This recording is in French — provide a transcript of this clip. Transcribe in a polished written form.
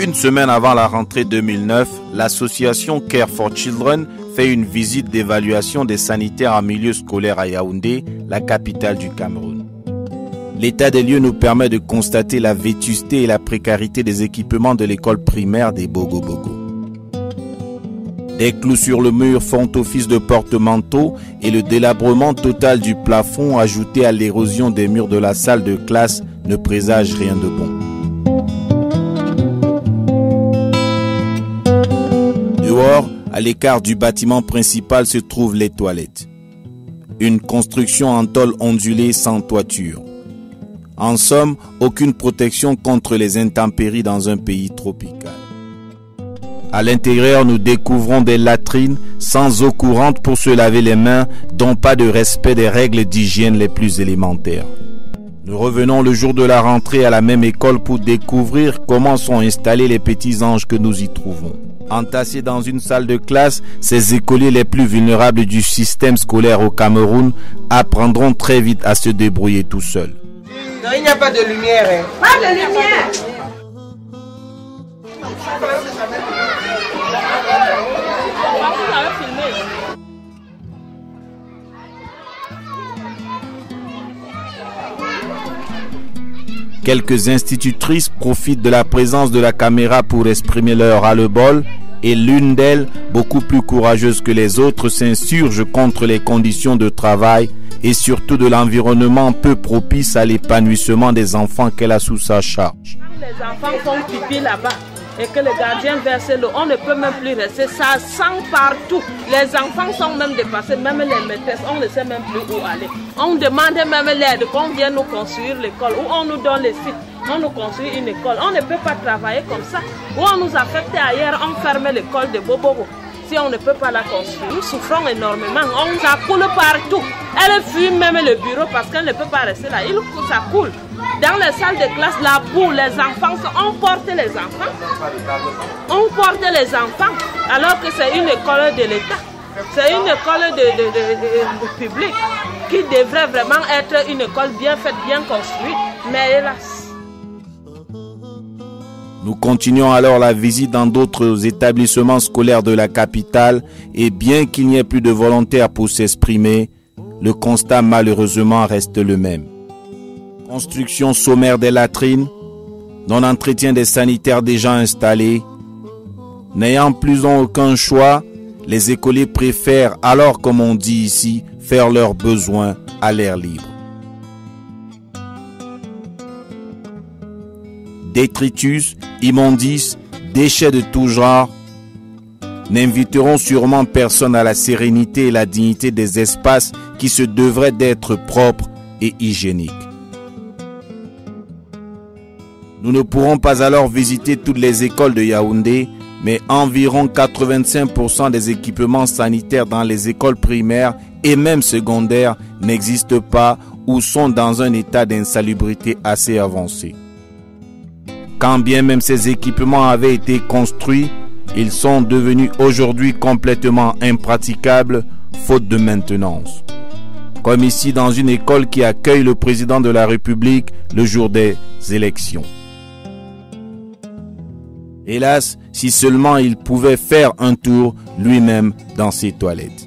Une semaine avant la rentrée 2009, l'association Care for Children fait une visite d'évaluation des sanitaires en milieu scolaire à Yaoundé, la capitale du Cameroun. L'état des lieux nous permet de constater la vétusté et la précarité des équipements de l'école primaire des Bogo-Bogo. Des clous sur le mur font office de porte-manteau et le délabrement total du plafond ajouté à l'érosion des murs de la salle de classe ne présage rien de bon. Dehors, à l'écart du bâtiment principal se trouvent les toilettes. Une construction en tôle ondulée sans toiture. En somme, aucune protection contre les intempéries dans un pays tropical. À l'intérieur, nous découvrons des latrines sans eau courante pour se laver les mains, dont pas de respect des règles d'hygiène les plus élémentaires. Nous revenons le jour de la rentrée à la même école pour découvrir comment sont installés les petits anges que nous y trouvons. Entassés dans une salle de classe, ces écoliers les plus vulnérables du système scolaire au Cameroun apprendront très vite à se débrouiller tout seuls. Non, il n'y a pas de lumière. Hein. Pas de lumière. Quelques institutrices profitent de la présence de la caméra pour exprimer leur ras-le-bol et l'une d'elles, beaucoup plus courageuse que les autres, s'insurge contre les conditions de travail et surtout de l'environnement peu propice à l'épanouissement des enfants qu'elle a sous sa charge. Les enfants font pipi là-bas et que le gardien verse l'eau, on ne peut même plus rester, ça sent partout. Les enfants sont même dépassés, même les maîtresses, on ne sait même plus où aller. On demande même l'aide, qu'on vienne nous construire l'école, ou on nous donne les sites, on nous construit une école. On ne peut pas travailler comme ça. Ou on nous affecte ailleurs, on ferme l'école de Bobogo. Si on ne peut pas la construire, nous souffrons énormément, ça coule partout. Elle fuit même le bureau parce qu'elle ne peut pas rester là, ça coule. Dans les salles de classe, la boue, les enfants, on porte les enfants. On porte les enfants alors que c'est une école de l'État. C'est une école de public qui devrait vraiment être une école bien faite, bien construite. Mais hélas. Nous continuons alors la visite dans d'autres établissements scolaires de la capitale et bien qu'il n'y ait plus de volontaires pour s'exprimer, le constat malheureusement reste le même. Construction sommaire des latrines, non-entretien des sanitaires déjà installés. N'ayant plus aucun choix, les écoliers préfèrent, alors comme on dit ici, faire leurs besoins à l'air libre. Détritus, immondices, déchets de tout genre n'inviteront sûrement personne à la sérénité et la dignité des espaces qui se devraient d'être propres et hygiéniques. Nous ne pourrons pas alors visiter toutes les écoles de Yaoundé, mais environ 85% des équipements sanitaires dans les écoles primaires et même secondaires n'existent pas ou sont dans un état d'insalubrité assez avancé. Quand bien même ces équipements avaient été construits, ils sont devenus aujourd'hui complètement impraticables faute de maintenance. Comme ici dans une école qui accueille le président de la République le jour des élections. Hélas, si seulement il pouvait faire un tour lui-même dans ses toilettes.